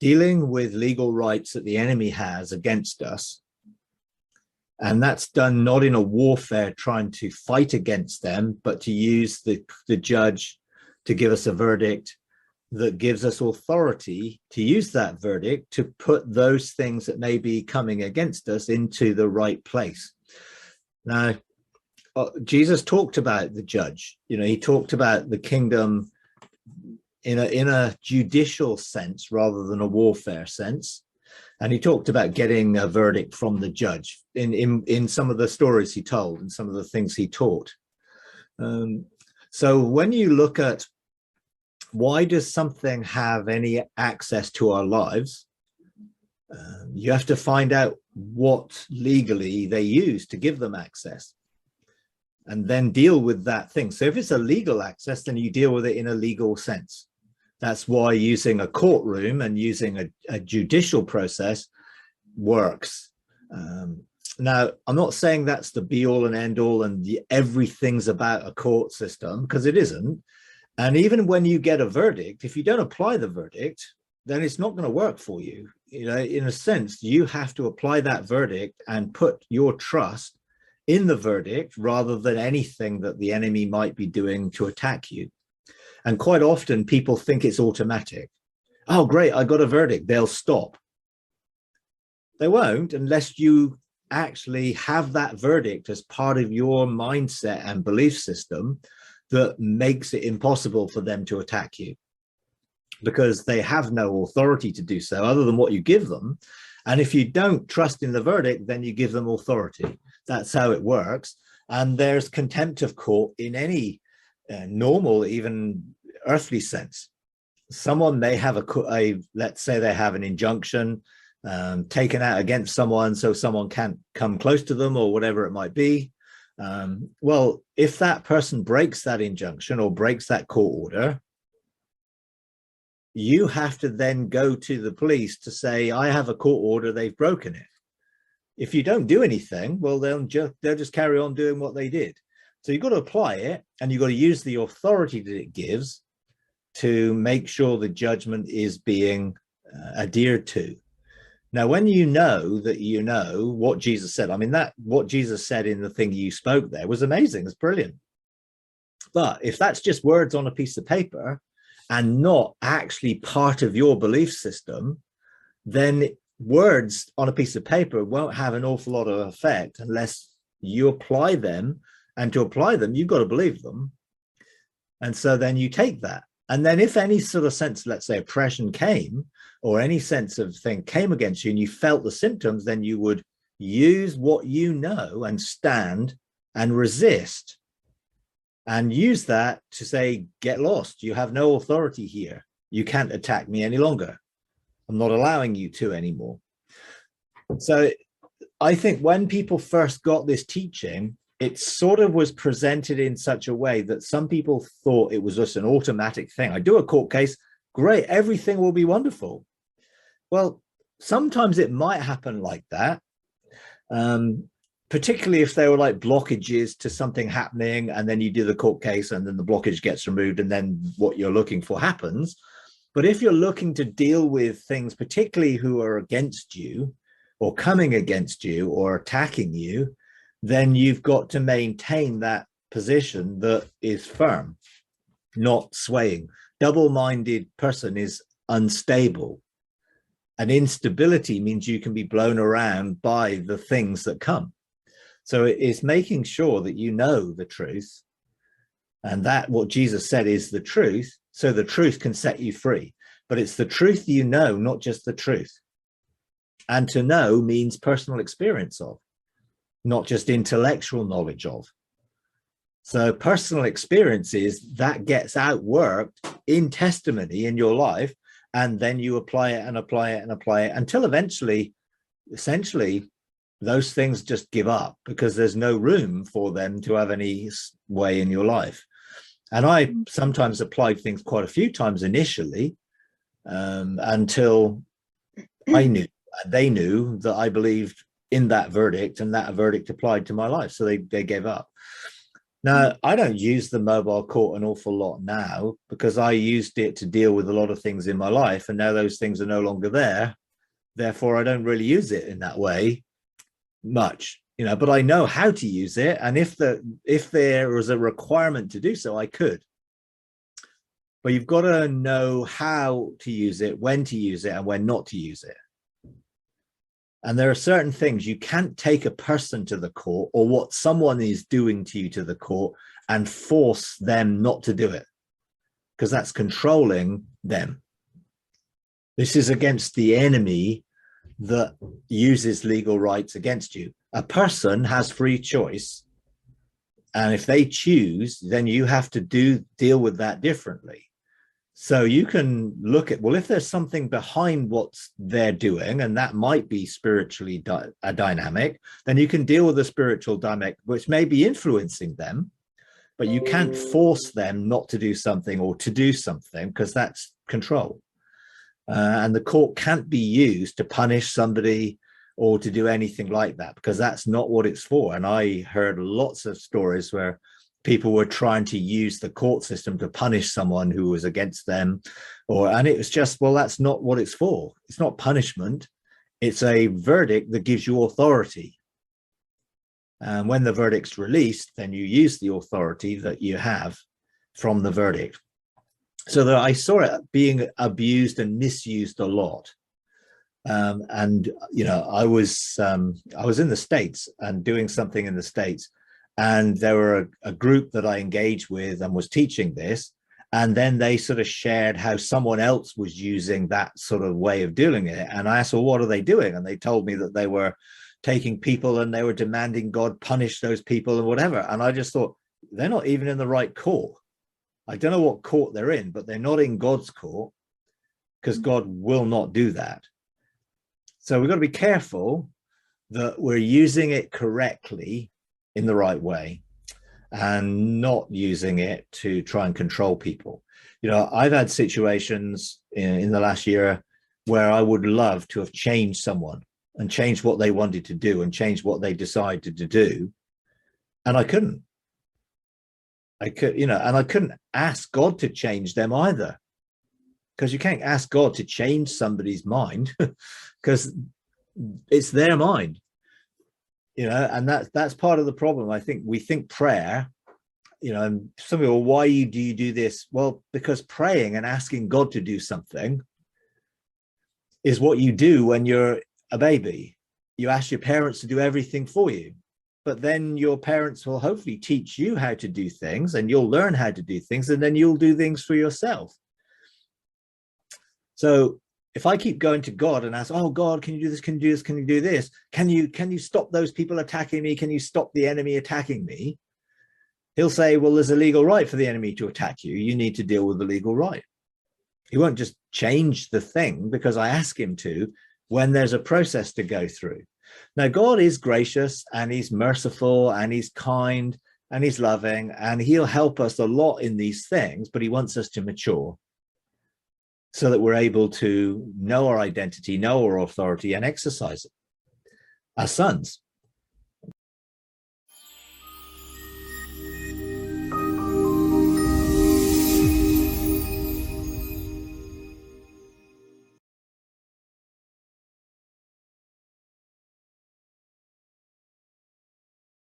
dealing with legal rights that the enemy has against us. And that's done not in a warfare trying to fight against them, but to use the judge to give us a verdict that gives us authority to use that verdict to put those things that may be coming against us into the right place. Now, Jesus talked about the judge. He talked about the kingdom in a judicial sense rather than a warfare sense. And he talked about getting a verdict from the judge in some of the stories he told and some of the things he taught. So when you look at why does something have any access to our lives, you have to find out what legally they use to give them access and then deal with that thing. So if it's a legal access, then you deal with it in a legal sense. That's why using a courtroom and using a judicial process works. Now, I'm not saying that's the be all and end all and everything's about a court system, because it isn't. And even when you get a verdict, if you don't apply the verdict, then it's not going to work for you. In a sense, you have to apply that verdict and put your trust in the verdict rather than anything that the enemy might be doing to attack you. And quite often people think it's automatic. Oh, great, I got a verdict, they'll stop. They won't unless you actually have that verdict as part of your mindset and belief system that makes it impossible for them to attack you, because they have no authority to do so other than what you give them. And if you don't trust in the verdict, then you give them authority. That's how it works. And there's contempt of court in any normal, even earthly sense. Someone may have let's say they have an injunction taken out against someone so someone can't come close to them or whatever it might be. Well, if that person breaks that injunction or breaks that court order, you have to then go to the police to say, I have a court order, they've broken it. If you don't do anything, well, they'll just carry on doing what they did. So you've got to apply it, and you've got to use the authority that it gives to make sure the judgment is being adhered to. Now, when you know that you know what Jesus said, I mean, what Jesus said in the thing you spoke there was amazing. It's brilliant. But if that's just words on a piece of paper and not actually part of your belief system, then words on a piece of paper won't have an awful lot of effect unless you apply them. And to apply them, you've got to believe them. And so then you take that. And then if any sort of sense, let's say oppression came, or any sense of thing came against you and you felt the symptoms, then you would use what you know and stand and resist and use that to say, get lost. You have no authority here. You can't attack me any longer. I'm not allowing you to anymore. So I think when people first got this teaching, it sort of was presented in such a way that some people thought it was just an automatic thing. I do a court case, great, everything will be wonderful. Well, sometimes it might happen like that, particularly if there were like blockages to something happening, and then you do the court case and then the blockage gets removed and then what you're looking for happens. But if you're looking to deal with things, particularly who are against you or coming against you or attacking you, then you've got to maintain that position that is firm, not swaying. Double-minded person is unstable. And instability means you can be blown around by the things that come. So it's making sure that you know the truth, and that what Jesus said is the truth, so the truth can set you free. But it's the truth you know, not just the truth. And to know means personal experience of, not just intellectual knowledge of. So personal experience is that gets outworked in testimony in your life, and then you apply it and apply it and apply it until eventually, essentially, those things just give up because there's no room for them to have any way in your life. And I sometimes applied things quite a few times initially, until they knew that I believed in that verdict, and that verdict applied to my life. So they gave up. Now, I don't use the mobile court an awful lot now because I used it to deal with a lot of things in my life, and now those things are no longer there. Therefore, I don't really use it in that way much, but I know how to use it. And if there was a requirement to do so, I could. But you've got to know how to use it, when to use it, and when not to use it. And there are certain things you can't take a person to the court or what someone is doing to you to the court and force them not to do it, because that's controlling them. This is against the enemy that uses legal rights against you. A person has free choice. And if they choose, then you have to deal with that differently. So you can look at, well, if there's something behind what they're doing, and that might be spiritually a dynamic, then you can deal with the spiritual dynamic, which may be influencing them, but you can't force them not to do something or to do something, because that's control. And the court can't be used to punish somebody or to do anything like that, because that's not what it's for. And I heard lots of stories where people were trying to use the court system to punish someone who was against them, and it was just, well, that's not what it's for. It's not punishment. It's a verdict that gives you authority. And when the verdict's released, then you use the authority that you have from the verdict. So that I saw it being abused and misused a lot. And I was in the States and doing something in the States, and there were a group that I engaged with and was teaching this. And then they sort of shared how someone else was using that sort of way of doing it. And I asked, well, what are they doing? And they told me that they were taking people and they were demanding God punish those people and whatever. And I just thought, they're not even in the right court. I don't know what court they're in, but they're not in God's court, because God will not do that. So we've got to be careful that we're using it correctly in the right way and not using it to try and control people. I've had situations in the last year where I would love to have changed someone and changed what they wanted to do and changed what they decided to do. And I couldn't. I couldn't ask God to change them either, because you can't ask God to change somebody's mind because it's their mind. And that's part of the problem. I think we think prayer, and some people, why do you do this? Well, because praying and asking God to do something is what you do when you're a baby. You ask your parents to do everything for you, but then your parents will hopefully teach you how to do things, and you'll learn how to do things, and then you'll do things for yourself. So if I keep going to God and ask, oh, God, can you do this? Can you do this? Can you do this? Can you stop those people attacking me? Can you stop the enemy attacking me? He'll say, well, there's a legal right for the enemy to attack you. You need to deal with the legal right. He won't just change the thing because I ask him to, when there's a process to go through. Now, God is gracious and he's merciful and he's kind and he's loving, and he'll help us a lot in these things, but he wants us to mature, so that we're able to know our identity, know our authority, and exercise it as sons.